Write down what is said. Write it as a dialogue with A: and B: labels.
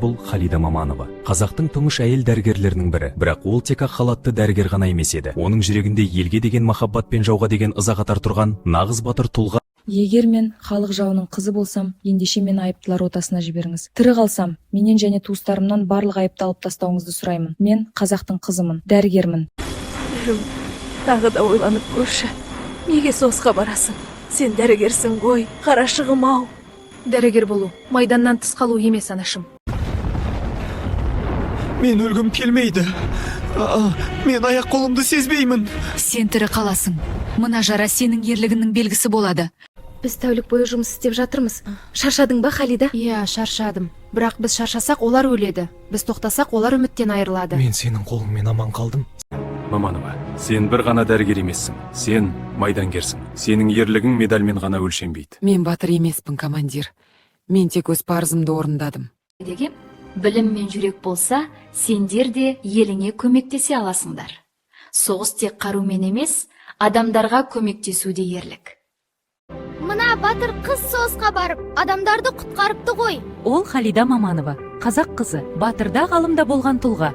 A: Бұл Халида Маманова, қазақтың тұңғыш әйел дәрігерлерінің бірі, бірақ ол тек ақ халатты дәрігер ғана емес еді. Оның жүрегінде елге деген махаббат пен жауға деген ыза қатар тұрған нағыз батыр тұлға.
B: Егер мен халық жауының қызы болсам, ендеше мені айыптылар отасына жіберіңіз. Тірі қалсам, менен және туыстарымнан барлық айыпты алып тастауыңызды сұраймын. Мен қазақтың қызымын, дәрігермін.
C: Тағы да ойланып көрші. Неге соғысқа барасың? Сен дәрігерсің ғой, қарашығым ау.
D: Дәрігер болу, майданнан тыс қалу емес, анашым.
E: Мен өлгім келмейді. Мен аяқ қолымды сезбеймін.
F: Сен тірі қаласың. Мына жара сенің ерлігінің белгісі болады.
D: Біз тәулік бойы жұмыс істеп жатырмыз. Шаршадың ба, Халида?
G: Иә, шаршадым. Бірақ біз шаршасақ, олар өледі. Біз тоқтасақ, олар үміттен айырылады.
E: Мен сенің қолыңмен аман қалдым.
A: Маманова, сен бір ғана дәрігер емессің. Сен майдангерсің. Сенің ерлігің медальмен ғана өлшенбейді.
H: Мен батыр емеспін, командир. Мен тек өз парызымды орындадым.
I: Деген білім мен жүрек болса, сендер де еліңе көмектесе аласыңдар. Соғыс тек қарумен емес, адамдарға көмектесу де ерлік.
J: Мына батыр қыз соғысқа барып, адамдарды құтқарыпты ғой.
K: Ол Халида Маманова, қазақ қызы, батырда ғалымда болған тұлға.